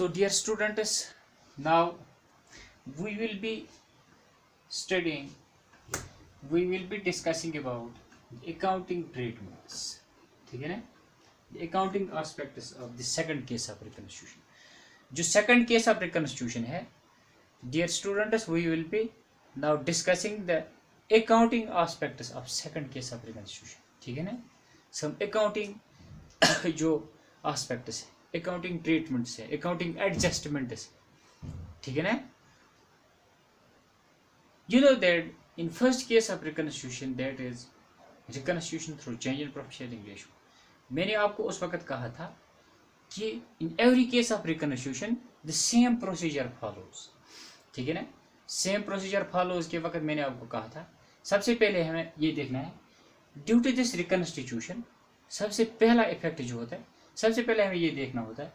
So dear students, now we will be studying, we will be discussing about accounting treatments. ठीक है ना, the accounting aspects of the second case of reconstitution. जो second case of reconstitution है, dear students, we will be now discussing the accounting aspects of second case of reconstitution. ठीक है ना, some accounting जो aspects है, accounting treatments है, accounting adjustments है, ठीक है ना. You know that in first case of reconstitution, that is reconstitution through change in profit sharing ratio. मैंने आपको उस वक्त कहा था कि in every case of reconstitution the same procedure follows. ठीक है ना, सेम प्रोसीजर फॉलोज के वक्त मैंने आपको कहा था सबसे पहले हमें ये देखना है ड्यू टू दिस रिकन्स्टिट्यूशन. सबसे पहला इफेक्ट जो होता है, सबसे पहले हमें ये देखना होता है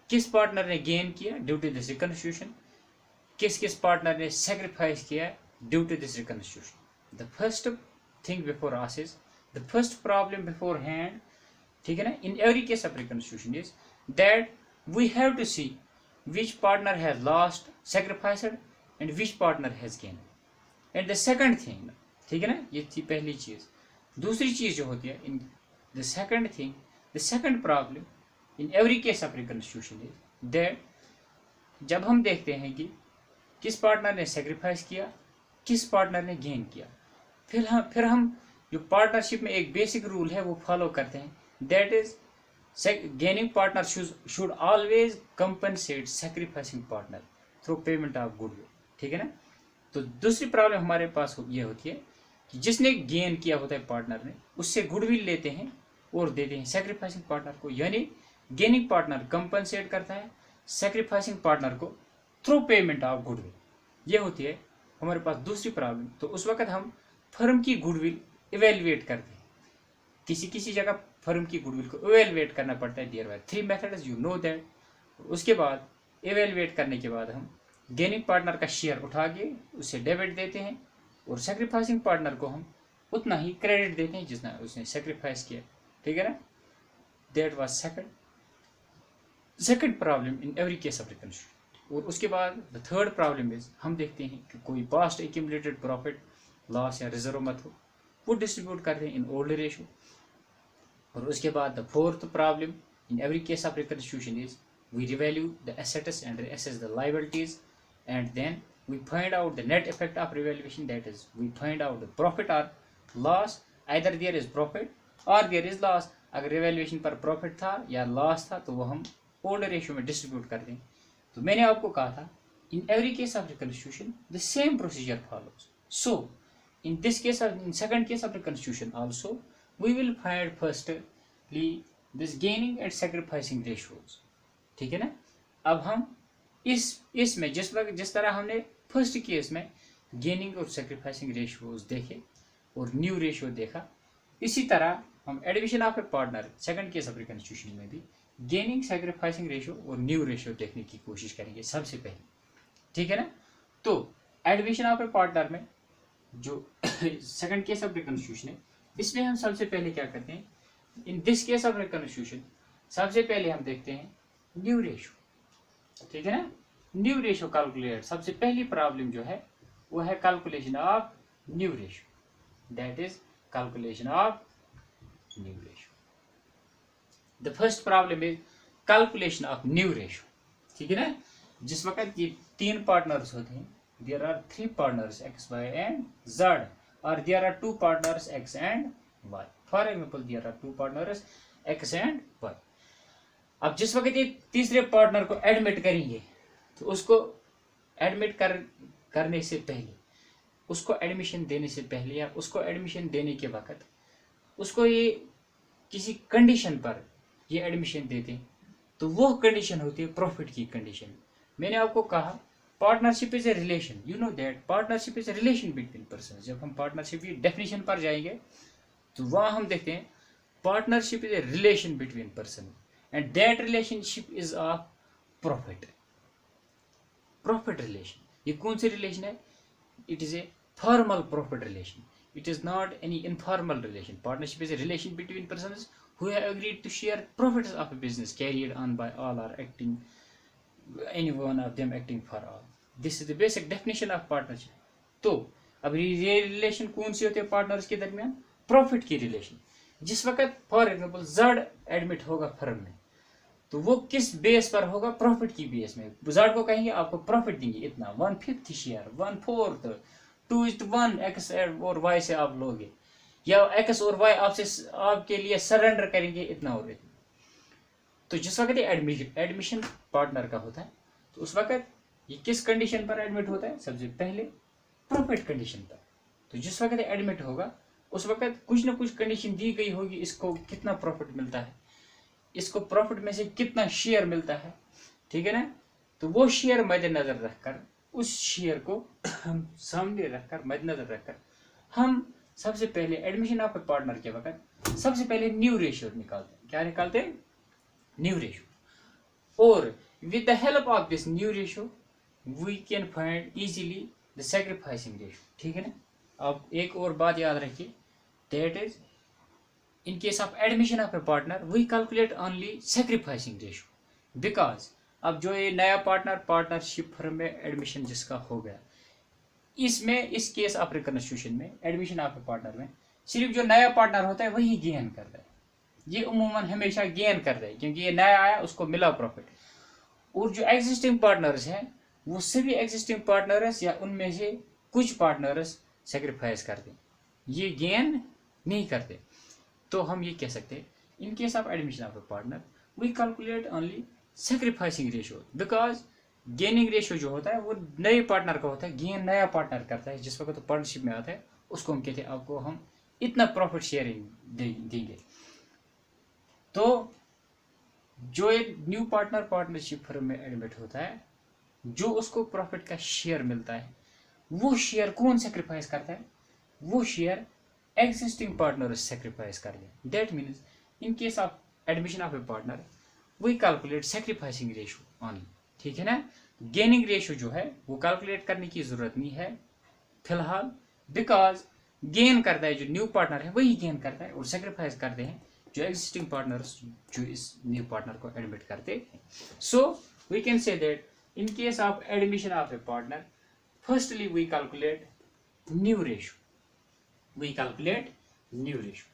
किस पार्टनर ने गेन किया ड्यू टू दिस रिकन्स्टिट्यूशन, किस किस पार्टनर ने सेक्रीफाइस किया due to this reconstitution. The first thing before us is the first problem beforehand, ठीक है ना, in every case of reconstitution is that we have to see which partner has lost sacrificed and which partner has gain. And the second thing, ठीक है ना, ये थी पहली चीज. दूसरी चीज जो होती है in the second thing, the second problem in every case of reconstitution is that जब हम देखते हैं कि किस पार्टनर ने सेक्रीफाइस किया, किस पार्टनर ने गेन किया, फिर हम जो पार्टनरशिप में एक बेसिक रूल है वो फॉलो करते हैं, that is gaining partner should always compensate sacrificing partner through payment of goodwill. ठीक है ना. तो दूसरी प्रॉब्लम हमारे पास ये होती है कि जिसने गेन किया होता है पार्टनर ने, उससे गुडविल लेते हैं और देते हैं सेक्रीफाइसिंग पार्टनर को, यानी गेनिंग पार्टनर कंपनसेट करता है सेक्रीफाइसिंग पार्टनर को थ्रू पेमेंट ऑफ गुडविल. ये होती है हमारे पास दूसरी प्रॉब्लम. तो उस वक्त हम फर्म की गुडविल इवेल्युएट करते हैं. किसी किसी जगह फर्म की गुडविल को इवेल्युएट करना पड़ता है. There are 3 methods, you know that. उसके बाद इवेल्युएट करने के बाद हम गेनिंग पार्टनर का शेयर उठा के उसे डेबिट देते हैं और सेक्रीफाइसिंग पार्टनर को हम उतना ही क्रेडिट देते हैं जितना उसने सेक्रीफाइस किया. ठीक है ना. That was second problem in every case of reconstruction. और उसके बाद द थर्ड प्रॉब्लम इज हम देखते हैं कि कोई पास्ट एक्यूमुलेटेड प्रॉफिट लॉस या रिजर्व मत हो, वो डिस्ट्रीब्यूट करते हैं इन ओल्ड रेशो. और उसके बाद the fourth problem in every case of reconstruction is we revalue the assets and assess the liabilities, and then we find out the net effect of revaluation, that is we find out the profit or loss. Either there is profit or there is loss. अगर revaluation पर profit था या loss था तो वो हम old ratio में distribute कर दें. तो मैंने आपको कहा था in every case of reconstitution the same procedure follows. So in this case of in second case of reconstitution also we will find firstly this gaining and sacrificing ratios. ठीक है ना. अब हम इसमें जिस तरह हमने फर्स्ट केस में गेनिंग और सैक्रिफाइसिंग रेशियोज देखे और न्यू रेशियो देखा, इसी तरह हम admission of a partner second case of reconstitution में भी गेनिंग सैक्रिफाइसिंग रेशियो और न्यू रेशियो देखने की कोशिश करेंगे सबसे पहले. ठीक है ना. तो एडमिशन ऑफ ए पार्टनर में जो सेकंड केस ऑफ रिकन्स्टिट्यूशन है, इसमें हम सबसे पहले क्या करते हैं, इन दिस केस ऑफ रिकन्स्टिट्यूशन सबसे पहले हम देखते हैं न्यू रेशियो. ठीक है ना. New ratio calculate. सबसे पहली प्रॉब्लम जो है वो है calculation of new ratio, that is calculation of new ratio. The first problem is calculation of new ratio. ठीक है ना. जिस वक्त ये 3 पार्टनर्स होते हैं, there are 3 partners X Y and Z, और there are 2 partners X and Y. For example there are 2 partners X and Y. अब जिस वक्त ये तीसरे पार्टनर को एडमिट करेंगे तो उसको एडमिट करने से पहले, उसको एडमिशन देने से पहले या उसको एडमिशन देने के वक्त उसको ये किसी कंडीशन पर ये एडमिशन देते हैं, तो वो कंडीशन होती है प्रॉफिट की कंडीशन. मैंने आपको कहा partnership is a relation. You know that partnership is a relation between person. जब हम पार्टनरशिप की डेफिनेशन पर जाएंगे तो वहां हम देखते हैं partnership is a relation between person and that relationship is of profit relation. ये कौन सी relation है? It is a formal profit relation. It is not any informal relation. Partnership is a relation between persons who have agreed to share profits of a business carried on by all or acting any one of them acting for all. This is the basic definition of partnership. तो अब ये relation कौन सी होती है partners के दरमियान? Profit की relation. जिस वक्त फॉर एग्जाम्पल जड एडमिट होगा फर्म में, तो वो किस बेस पर होगा? प्रॉफिट की बेस में. जड को कहेंगे आपको प्रॉफिट देंगे इतना, 1/5 शेयर, 1/4, 2:1 एक्स और वाई से आप लोगे, या एक्स और वाई आपसे आपके लिए सरेंडर करेंगे इतना और इतना. तो जिस वक्त ये एडमिशन पार्टनर का होता है, तो उस वक्त ये किस कंडीशन पर एडमिट होता है? सबसे पहले प्रॉफिट कंडीशन पर. तो जिस वक्त एडमिट होगा उस वक्त कुछ ना कुछ कंडीशन दी गई होगी, इसको कितना प्रॉफिट मिलता है, इसको प्रॉफिट में से कितना शेयर मिलता है, ठीक है ना. तो वो शेयर मद्देनजर रखकर, उस शेयर को हम सामने रखकर, मद्देनजर रखकर, हम सबसे पहले एडमिशन ऑफ ए पार्टनर के वक्त सबसे पहले न्यू रेशियो निकालते हैं. क्या निकालते हैं? New ratio. और with the help of this new ratio we can find easily the sacrificing ratio. ठीक है ना. अब एक और बात याद रखिए, that is in case of admission of a partner we calculate only sacrificing ratio, because अब जो ये नया पार्टनर पार्टनरशिप फर्म में एडमिशन जिसका हो गया, इसमें इस केस ऑफ रिकंस्टिट्यूशन में एडमिशन ऑफ ए पार्टनर में सिर्फ जो नया पार्टनर होता है वही गेन करता है. ये उमूमन हमेशा गेन करता है क्योंकि ये नया आया, उसको मिला प्रॉफिट. और जो एग्जिस्टिंग पार्टनर्स हैं वो सभी एग्जिस्टिंग पार्टनर्स या उनमें से कुछ पार्टनर्स सेक्रीफाइस करते हैं, ये गेन नहीं करते. तो हम ये कह सकते हैं in case of admission of a partner we calculate only sacrificing ratio, because gaining ratio जो होता है वो नए पार्टनर का होता है, गेन नया पार्टनर करता है. जिस वक्त तो पार्टनरशिप में आता है उसको हम कहते हैं आपको हम इतना प्रॉफिट शेयरिंग देंगे. तो जो एक न्यू पार्टनर पार्टनरशिप फर्म में एडमिट होता है, जो उसको प्रॉफिट का शेयर मिलता है, वो शेयर कौन सेक्रीफाइस करता है? वो शेयर existing partners sacrifice कर दें. That means in case of admission of a partner we calculate sacrificing ratio only. ठीक है ना. गेनिंग रेशियो जो है वो कैलकुलेट करने की जरूरत नहीं है फिलहाल, बिकॉज गेन करता है जो न्यू पार्टनर है वही गेन करता है, और सेक्रीफाइस करते हैं जो एग्जिस्टिंग पार्टनर्स जो इस न्यू पार्टनर को एडमिट करते हैं. So we can say that in case of admission of a partner firstly we calculate new ratio, we calculate new ratio.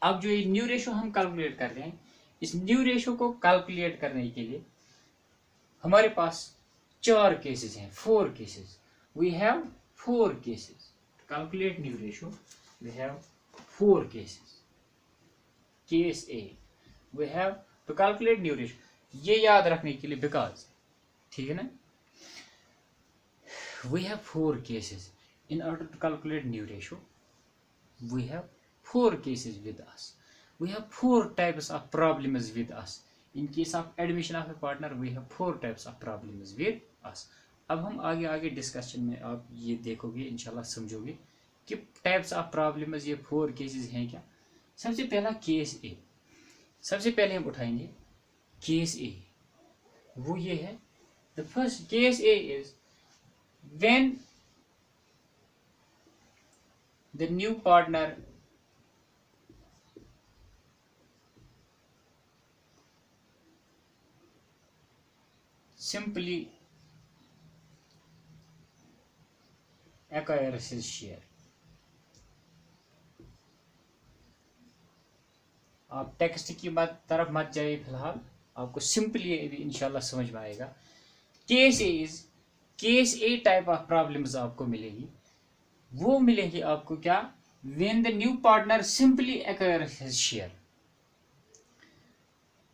अब जो ये न्यू रेशियो हम कैलकुलेट कर रहे हैं, इस न्यू रेशियो को कैलकुलेट करने के लिए हमारे पास 4 केसेस हैं, 4 cases. We have 4 cases to calculate new ratio. We have 4 cases. Case A we have to calculate new ratio. ये याद रखने के लिए, बिकॉज ठीक है ना, we have 4 cases in order to calculate new ratio. We have 4 cases with us. We have 4 types of problems with us. In case of admission of a partner, we have 4 types of problems with us. अब हम आगे discussion में आप ये देखोगे, इंशाल्लाह समझोगे कि टाइप्स ऑफ प्रॉब्लम्स ये 4 केसेस हैं क्या. सबसे पहला केस ए. सबसे पहले हम उठाएंगे केस ए. वो ये है, the first case A is when the new partner simply acquires his share. आप टेक्स्ट की बात तरफ मत जाइए फिलहाल, आपको सिंपली इंशाल्लाह समझ में आएगा. Case A type of problems आपको मिलेगी. वो मिलेगी आपको क्या? When the new partner simply acquires his share.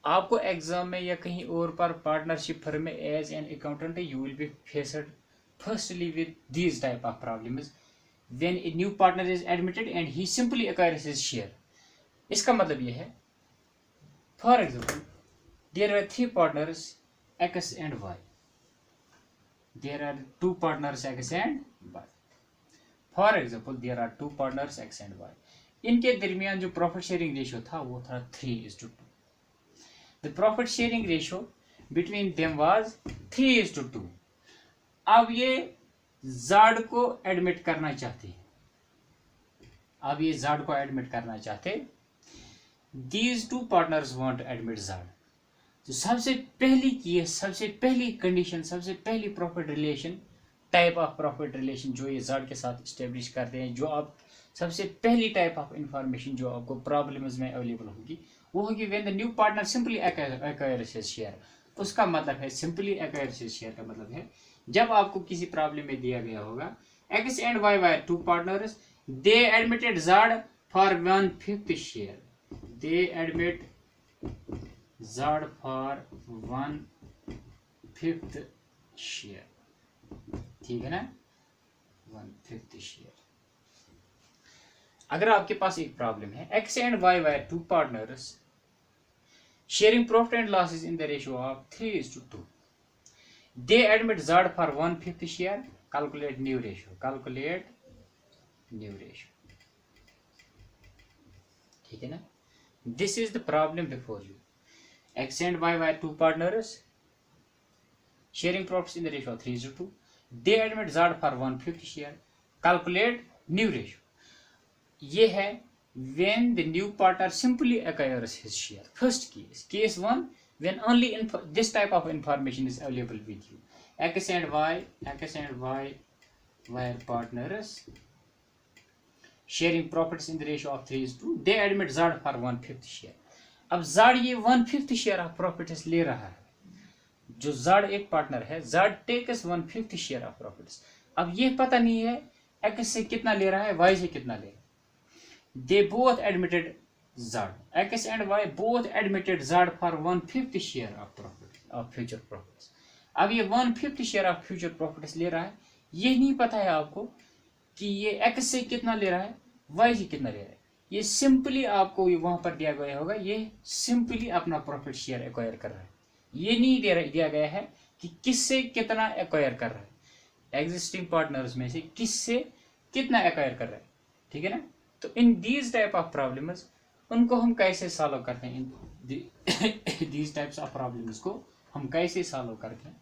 आपको एग्जाम में या कहीं और पर पार्टनरशिप फर्म में as an accountant you will be faced firstly with these type of problems when a new partner is admitted and he simply acquires his share. इसका मतलब यह है, for example there are 3 partners X and Y. There are 2 partners X and Y. For example there are 2 partners X and Y. इनके दरमियान जो profit sharing ratio था वो था 3:2. The profit sharing ratio between them was 3:2. अब ये जाड को एडमिट करना चाहते हैं, अब ये जाड को एडमिट करना चाहते. These 2 partners want to admit जाड. तो सबसे पहली केस, सबसे पहली कंडीशन, सबसे पहली profit relation, type of profit relation जो ये ज़ाड के साथ इस्टेब्लिश करते हैं, जो आप सबसे पहली टाइप ऑफ इंफॉर्मेशन जो आपको प्रॉब्लम्स में अवेलेबल होगी वो होगी when the new partner simply acquires his share. उसका मतलब है सिंपली एक्वायर्स हिज शेयर का मतलब है जब आपको किसी प्रॉब्लम में दिया गया होगा X and Y Y two partners, they admitted Z for 1/5 share, they admit Z for 1/5 share, ठीक है ना, 1/5 शेयर। अगर आपके पास एक प्रॉब्लम है X and Y Y two partners sharing profit and losses in the ratio of 3:2, they admit Z for 1/5 share, calculate new ratio, calculate new ratio, ठीक है ना। This is the problem before you, X and Y Y two partners sharing profits in the ratio of 3:2, they admit Z for 1/5 share, calculate new ratio. ये है when the new partner simply acquires his share. First case, case 1, when only this type of information is available with you. X and Y were partners sharing profits in the ratio of 3:2. They admit ZAD for 1/5 share. अब ZAD ये 1/5 share of profits ले रहा है, जो ZAD एक partner है, ZAD takes 1/5 share of profits। अब ये पता नहीं है X से कितना ले रहा है, Y से कितना ले रहा है। They both admitted ZAD. X and Y both admitted ZAD for 1/5 share of profit of future profits. अब ये 1/5 share of future profits ले रहा है, ये नहीं पता है आपको कि ये X से कितना ले रहा है, Y से कितना ले रहा है। ये सिंपली आपको वहां पर दिया गया होगा, ये सिंपली अपना प्रॉफिट शेयर एक्वायर कर रहा है, ये नहीं दिया गया है कि किससे कितना एक्वायर कर रहा है, एग्जिस्टिंग पार्टनर्स में से किससे कितना एक्वायर कर रहा है, ठीक है ना। तो in these type of problems उनको हम कैसे सॉल्व करते हैं, in these types of problems को हम कैसे सॉल्व करते हैं,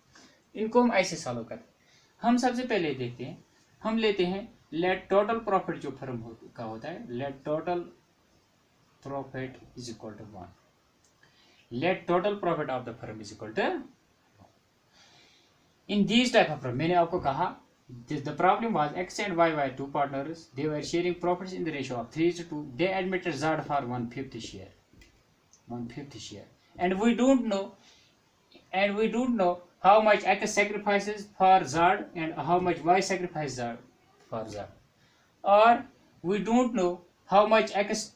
इनको हम ऐसे सॉल्व करते हैं। हम सबसे पहले देखते हैं, हम लेते हैं लेट टोटल प्रॉफिट जो फर्म का होता है, let total profit is equal to 1, let total profit of the firm is equal to, in these type of, मैंने आपको कहा the problem was X and Y were two partners. They were sharing profits in the ratio of 3:2. They admitted ZAD for 1/5 share. 1/5 share. And we don't know how much X sacrifices for ZAD and how much Y sacrifices for ZAD. Or we don't know how much X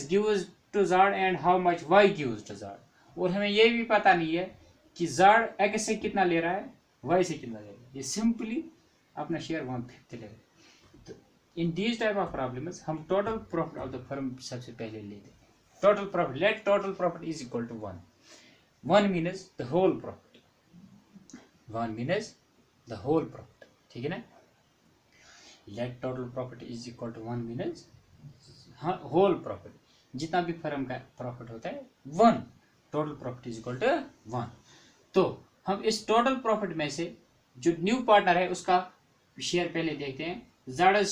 gives to ZAD and how much Y gives to ZAD. और हमें ये भी पता नहीं है कि ZAD X से कितना ले रहा है, Y से कितना ले रहा है। ये सिंपली अपना शेयर 1/5 ले रहे हैं। तो in these type of problems हम total profit of the firm सबसे पहले लेते हैं। Total profit, let total profit is equal to 1, 1 means the whole profit, 1 means the whole profit, ठीक है ना। Let total profit is equal to 1 means whole profit, जितना भी फर्म का प्रॉफिट होता है 1, total profit is equal to 1। तो हम इस टोटल प्रॉफिट में से जो न्यू पार्टनर है उसका शेयर पहले देखते हैं। ज़ाडस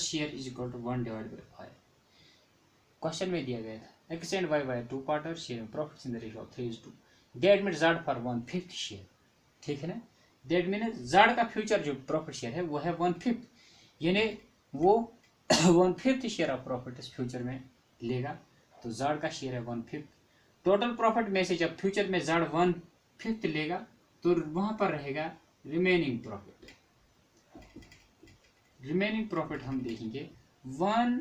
share is equal to 1/5। Question में दिया गया था X and Y Y two partner share profits in the ratio of 3:2, they admit Z for 1/5 share, ठीक है ना। दैट मीन ज़ाड का फ्यूचर जो प्रॉफिट शेयर है वो है 1/5, यानी वो 1/5 शेयर ऑफ प्रॉफिट इस फ्यूचर में लेगा। तो ज़ाड का शेयर है 1/5। टोटल प्रॉफिट में से जब फ्यूचर में ज़ाड 1/5 लेगा तो वहां पर रहेगा रिमेनिंग प्रॉफिट। रिमेनिंग प्रॉफिट हम देखेंगे 1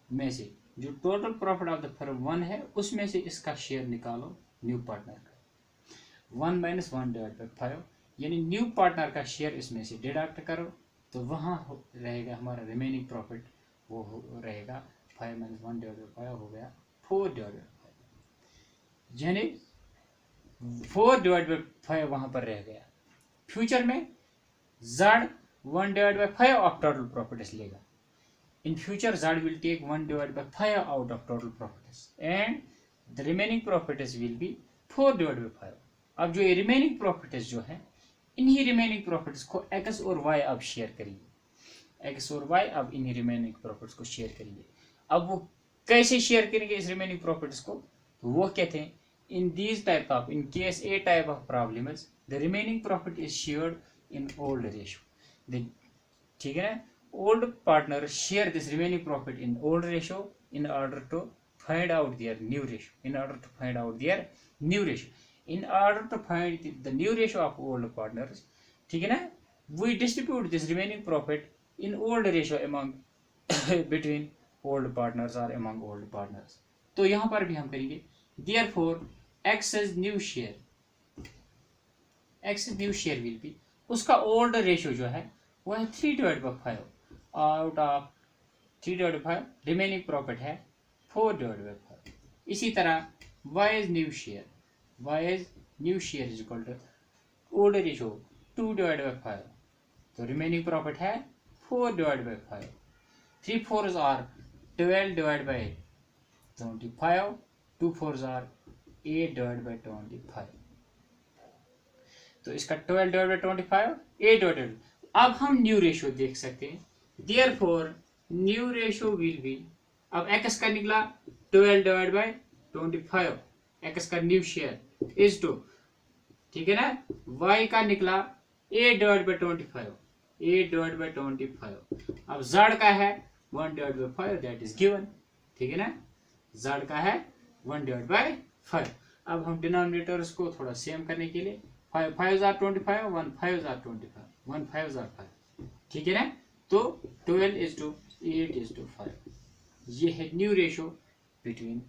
में से जो total profit of the firm 1 है उसमें से इसका शेयर निकालो न्यू पार्टनर का, 1 - 1/5, यानी न्यू पार्टनर का शेयर इसमें से डिडक्ट करो तो वहां रहेगा हमारा रिमेनिंग प्रॉफिट, वो रहेगा 5 - 1/5 हो गया 4/5, यानी 4/5 वहां पर रह गया। फ्यूचर में ज़ाड 1/5 ऑफ टोटल प्रॉफिट्स लेगा। In future Z will take 1/5 out of total profits and the remaining profits will be 4/5। अब जो ये रिमेनिंग प्रॉफिट्स जो है, इन्हीं रिमेनिंग प्रॉफिट्स को एक्स और वाई अब शेयर करेंगे, एक्स और वाई अब इन्हीं रिमेनिंग प्रॉफिट्स को शेयर करेंगे। अब वो कैसे शेयर करेंगे इस रिमेनिंग प्रॉफिट्स को? तो वो कहते हैं इन these type of, in case A type of problems the remaining profit is shared in old ratio. ठीक है ना, old partner share this remaining profit in old ratio in order to find out their new ratio, in order to find out their new ratio, in order to find the new ratio of old partners, ठीक है ना, we distribute this remaining profit in old ratio among between old partners or among old partners। तो यहाँ पर भी हम करेंगे therefore x is new share, x is new share will be, उसका old ratio जो है वो है 3/5 out of 3/5, रिमेनिंग प्रॉफिट है 4/5। इसी तरह y is new share, y is new share is equal to old ratio 2/5, तो रिमेनिंग प्रॉफिट है 4/5। 3 4s आर 12/25, 2 4s आर 8/25, तो इसका 12/25 8/25। अब हम न्यू रेशियो देख सकते हैं, therefore new ratio will be, अब x का निकला 12/25, x का न्यू शेयर इज टू, ठीक है ना, y का निकला 8/25, 8/25, अब z का है 1/5, दैट इज गिवन, ठीक है ना, z का है 1/5। अब हम डिनोमिनेटर्स को थोड़ा सेम करने के लिए 5 5s are 25, 1 5s are 25, 1 5s are 5, ठीक है ना, तो 12:8:5, ये है new ratio between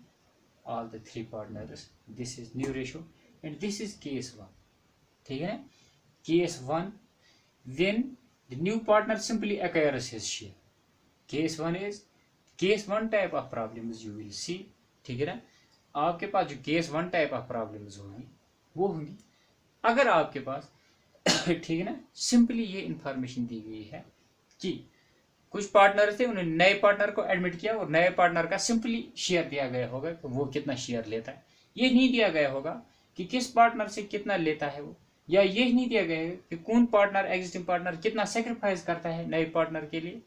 all the three partners. This is new ratio and this is case 1, ठीक है ना, case 1 when the new partner simply acquires his share. Case 1 is, case 1 type of problems you will see, ठीक है ना, आपके पास जो case 1 type of problems होंगी वो होंगी अगर आपके पास ठीक है ना, सिंपली ये इंफॉर्मेशन दी गई है कि कुछ पार्टनर थे, उन्होंने नए पार्टनर को एडमिट किया और नए पार्टनर का सिंपली शेयर दिया गया होगा कि वो कितना शेयर लेता है, ये नहीं दिया गया होगा कि किस पार्टनर से कितना लेता है वो, या ये नहीं दिया गया है कि कौन पार्टनर, एग्जिस्टिंग पार्टनर कितना सेक्रीफाइस करता है नए पार्टनर के लिए,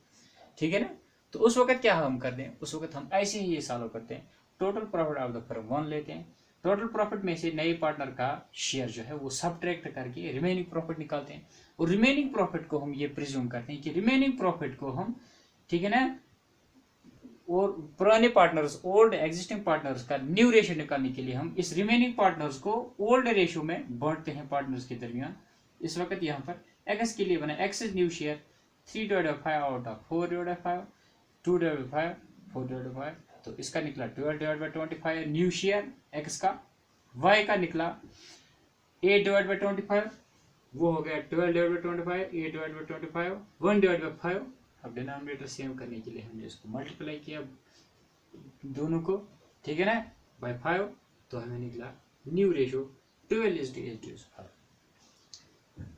ठीक है ना। तो उस वक्त क्या हम करते हैं, उस वक्त हम ऐसे ही ये सॉल्व करते हैं, total profit of the firm 1 लेते हैं, टोटल प्रॉफिट में से नए पार्टनर का शेयर जो है वो सब्ट्रैक्ट करके रिमेनिंग प्रॉफिट निकालते हैं, और रिमेनिंग प्रॉफिट को हम ये प्रिज्यूम करते हैं कि रिमेनिंग प्रॉफिट को हम, ठीक है ना, और पुराने पार्टनर्स, ओल्ड एग्जिस्टिंग पार्टनर्स का न्यू रेशियो निकालने के लिए हम इस रिमेनिंग पार्टनर्स को ओल्ड रेशियो में बांटते हैं पार्टनर्स के दरमियान। इस वक्त यहाँ पर एक्स के लिए बना x is new share 3/5 out of 4/5, 2/5, 4/5, तो इसका निकला 12/25 न्यू शेयर एक्स का, वाई का निकला 8/25, वो हो गया 12/25, 8/25, 1/5। अब डिनोमिनेटर सेम करने के लिए हमने इसको मल्टीप्लाई किया दोनों को, ठीक है ना, बाय 5, तो हमें निकला न्यू रेशियो 12:8:5,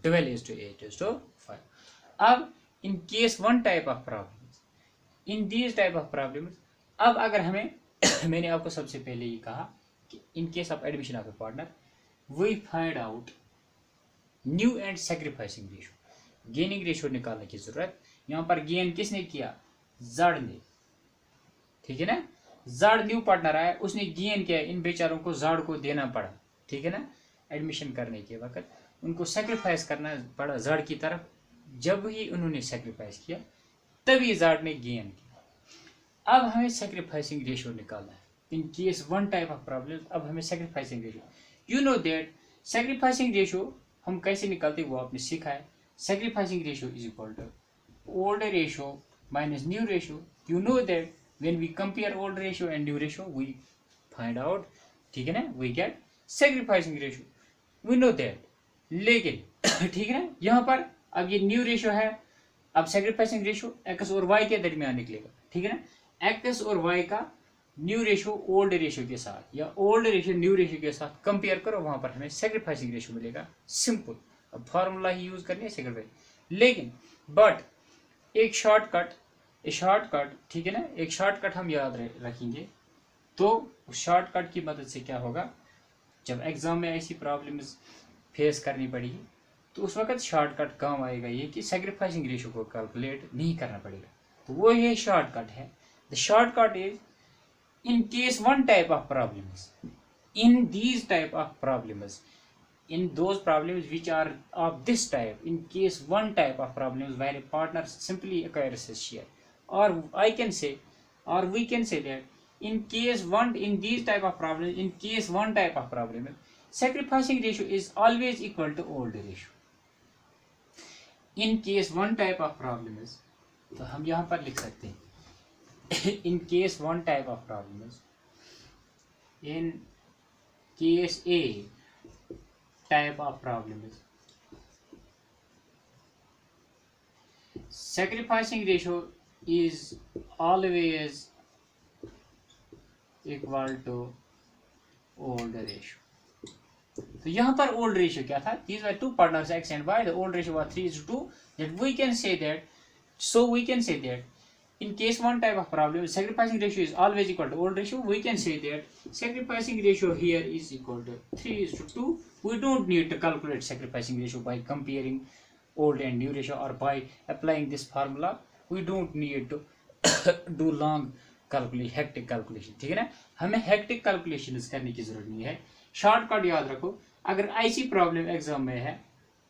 12:8:5। अब इन case 1 type of problems, in these type of problems, अब अगर हमें मैंने आपको सबसे पहले ये कहा कि in case of admission of a partner we find out new and sacrificing ratio, gaining ratio निकालने की जरूरत। यहाँ पर गेन किसने किया, जड़ ने, ठीक है ना, जड़ न्यू पार्टनर आया, उसने गेन किया, इन बेचारों को जड़ को देना पड़ा, ठीक है ना, एडमिशन करने के वक्त उनको सेक्रीफाइस करना पड़ा जड़ की तरफ, जब ही उन्होंने सेक्रीफाइस किया तभी जड़ ने गेन किया। अब हमें सेक्रीफाइसिंग रेशियो निकालना है in case 1 type of problem. अब हमें sacrificing ratio, you know that sacrificing ratio हम कैसे निकालते हैं वो आपने सीखा है। Sacrificing ratio is equal to old ratio minus new ratio. You know that when we compare old ratio and new ratio we find out, ठीक है ना, we get sacrificing ratio, we know that। लेकिन ठीक है ना, यहाँ पर अब ये न्यू रेशियो है, अब सेक्रीफाइसिंग रेशियो एक्स और वाई के दरमियान निकलेगा, ठीक है ना, एक्स और वाई का न्यू रेशियो ओल्ड रेशियो के साथ या ओल्ड रेशियो न्यू रेशियो के साथ कंपेयर करो, वहां पर हमें सेक्रीफाइसिंग रेशियो मिलेगा। सिंपल, अब फॉर्मूला ही यूज करनी है सेक्रीफाइस, लेकिन बट एक शॉर्टकट, ठीक है ना, एक शॉर्टकट हम याद रखेंगे, तो उस शॉर्टकट की मदद से क्या होगा, जब एग्जाम में ऐसी प्रॉब्लम्स फेस करनी पड़ेगी तो उस वक्त शॉर्टकट काम आएगा, ये कि सेक्रीफाइसिंग रेशियो को कैलकुलेट नहीं करना पड़ेगा। तो वो ये शॉर्टकट है, the shortcut is In case one type of problems, in these type of problems, in those problems which are of this type, in case one type of problems where a partner simply acquires his share, or I can say, or we can say that in case one, in these type of problems, in case one type of problem, sacrificing ratio is always equal to old ratio. In case one type of problem is, तो हम यहाँ पर लिख सकते हैं in case one type of problem is, in case A type of problem is, sacrificing ratio is always equal to old ratio. तो यहाँ पर old ratio क्या था? These were two partners X and Y. The old ratio was 3:2. That we can say that. So we can say that in case one type of problem, sacrificing ratio is always equal to old ratio. We can say that sacrificing ratio here is equal to 3:2. We don't need to calculate sacrificing ratio by comparing old and new ratio or by applying this formula. We don't need to do long calculation, hectic calculation. ठीक है ना? हमें hectic calculations करने की जरूरत नहीं है. Shortcut याद रखो, अगर ऐसी प्रॉब्लम एग्जाम में है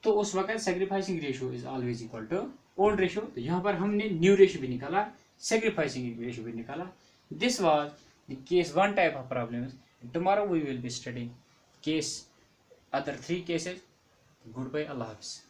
तो उस वक्त sacrificing ratio is always equal to old ratio. तो यहाँ पर हमने न्यू रेशियो भी निकाला, सैक्रिफाइसिंग रेशियो भी निकाला. This was the case one type of problems. Tomorrow we will be studying case other 3 cases. Goodbye, अल्लाह हाफिज.